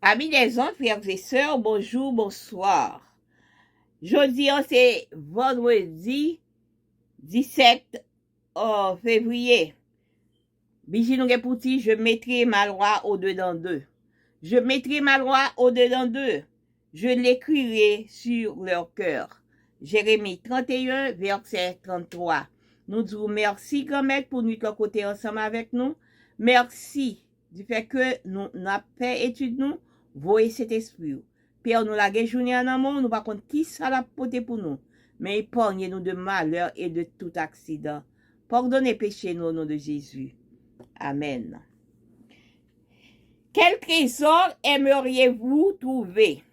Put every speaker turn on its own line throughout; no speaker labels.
Amis des hommes, frères et sœurs, bonjour, bonsoir. Jeudi, c'est vendredi 17 février. Biji nou gen pouti, je mettrai ma loi au-dedans d'eux. Je mettrai ma loi au-dedans d'eux. Je l'écrirai sur leur cœur. Jérémie 31, verset 33. Nous disons merci, grand-mère, pour nous côté ensemble avec nous. Merci du fait que nous n'avons fait étude nous, voyez cet esprit. Père, nous la journée en amour, nous pas contre qui ça l'a porté pour nous. Mais épargnez-nous de malheur et de tout accident. Pardonnez péché nous au nom de Jésus. Amen. Quel trésor aimeriez-vous trouver?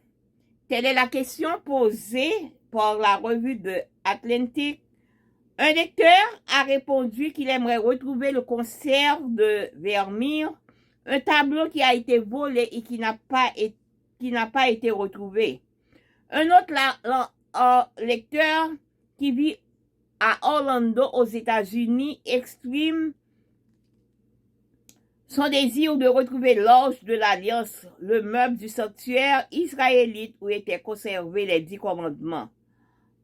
Telle est la question posée par la revue de Atlantic. Un lecteur a répondu qu'il aimerait retrouver le concert de Vermeer, un tableau qui a été volé et qui n'a pas été retrouvé. Un autre lecteur qui vit à Orlando aux États-Unis exprime son désir de retrouver l'Arche de l'Alliance, le meuble du sanctuaire israélite où étaient conservés les 10 commandements.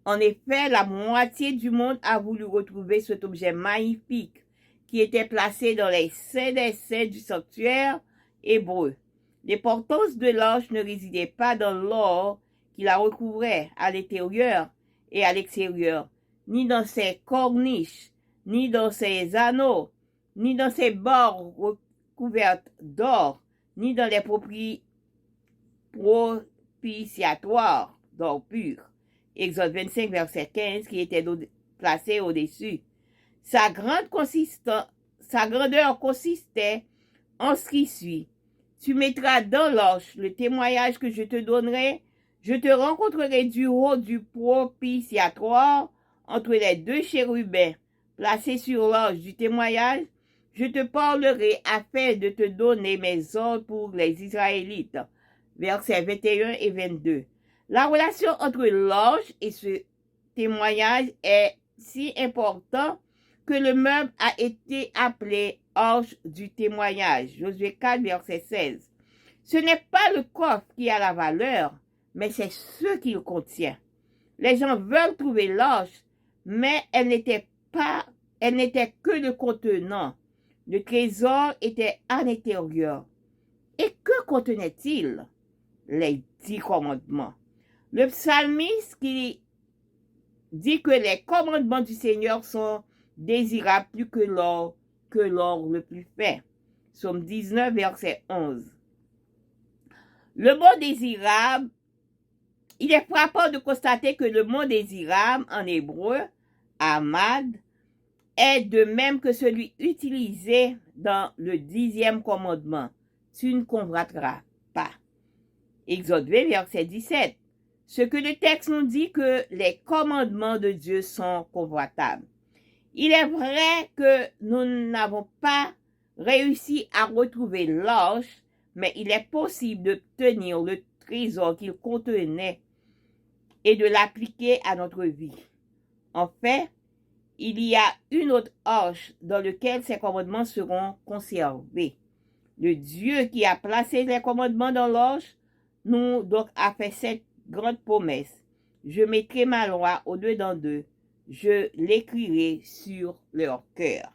En effet, la moitié du monde a voulu retrouver cet objet magnifique qui était placé dans les saints des saints du sanctuaire hébreu. L'importance de l'arche ne résidait pas dans l'or qui la recouvrait à l'intérieur et à l'extérieur, ni dans ses corniches, ni dans ses anneaux, ni dans ses bords recouvertes d'or, ni dans les propitiatoires d'or pur. Exode 25, verset 15, qui était placé au-dessus. Sa grandeur consistait en ce qui suit. Tu mettras dans l'arche le témoignage que je te donnerai. Je te rencontrerai du haut du propitiatoire entre les deux chérubins placés sur l'arche du témoignage. Je te parlerai afin de te donner mes ordres pour les Israélites. Versets 21 et 22. La relation entre l'arche et ce témoignage est si importante que le meuble a été appelé arche du témoignage. Josué 4, verset 16. Ce n'est pas le coffre qui a la valeur, mais c'est ce qu'il contient. Les gens veulent trouver l'arche, mais elle n'était que le contenant. Le trésor était à l'intérieur. Et que contenait-il? Les 10 commandements. Le psalmiste qui dit que les commandements du Seigneur sont désirables plus que l'or le plus fin. Psaume 19, verset 11. Le mot désirable, il est frappant de constater que le mot désirable en hébreu, amad, est de même que celui utilisé dans le 10e commandement. Tu ne convoiteras pas. Exode 20, verset 17. Ce que le texte nous dit que les commandements de Dieu sont convoitables. Il est vrai que nous n'avons pas réussi à retrouver l'arche, mais il est possible d'obtenir le trésor qu'il contenait et de l'appliquer à notre vie. En fait, il y a une autre arche dans laquelle ces commandements seront conservés. Le Dieu qui a placé les commandements dans l'arche nous donc a fait cette grande promesse. Je mettrai ma loi au-dedans d'eux. Je l'écrirai sur leur cœur.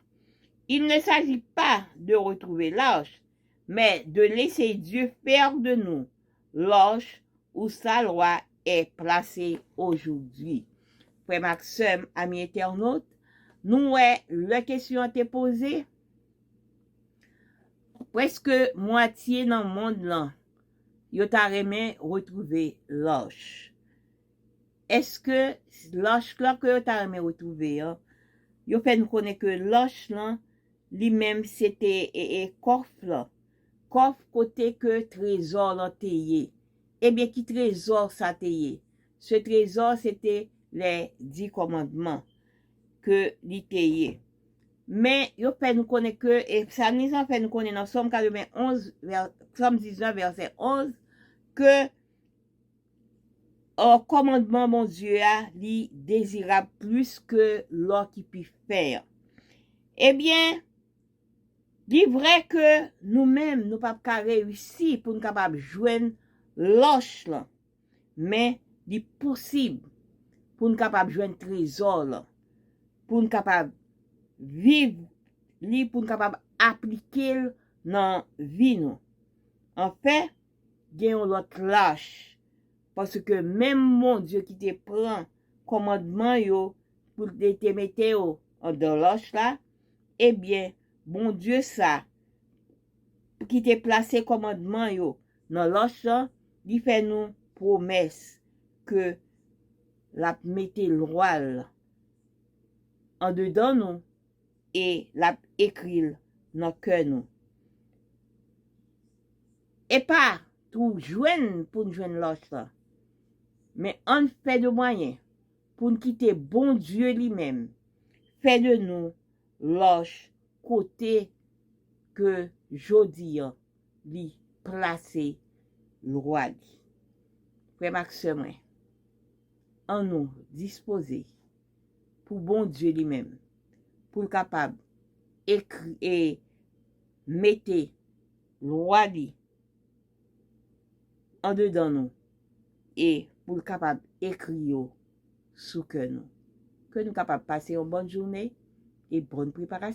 Il ne s'agit pas de retrouver l'arche, mais de laisser Dieu faire de nous l'arche où sa loi est placée aujourd'hui. Frère Maxime, ami internaute, nous, la question a été posée. Presque moitié dans le monde là, yo ta remè retrouver l'arche. Est-ce que l'arche là que yo ta remè retrouver, yo fait nous connaître que l'arche là, lui-même c'était coffre là. Coffre côté que trésor là teye. Eh bien, qui trésor ça teye? Ce trésor c'était les 10 commandements que li teye. Mais yo fait nous connaître que, et ça nous fait nous connaître dans Somme 91, Somme 19, verset 11, que au commandement mon Dieu a li désirable plus que l'or qui peut faire. Eh bien, Di vrai que nous-mêmes, nous pas qu'à réussir pour nous capable joindre l'oche là. Mais di possible pour nous capable joindre trésor là. Pour nous capable vivre li, pour nous capable appliquer dans vie nous. En fait, gen l'autre lâche. Parce que même mon Dieu qui te prend commandement yo pour te mettre yo en dans l'oche là, eh bien, bon Dieu ça, qui te placé commandement yo dans l'oche là, il fait nous promesse que la mette loi en dedans nous et la écrit dans cœur nous. Et pas tout joindre pour nous joindre l'oche là. Mais on fait de moyens pour nous quitter bon Dieu lui-même. Fait de nous l'oche côté que jodi li placé le roi li. Frère Maxime, en nous disposer pour bon Dieu lui-même, pour capable écrire et mettre le roi li en dedans nous et pour capable écrire sous que nous. Que nous capable passer une bonne journée et bonne préparation.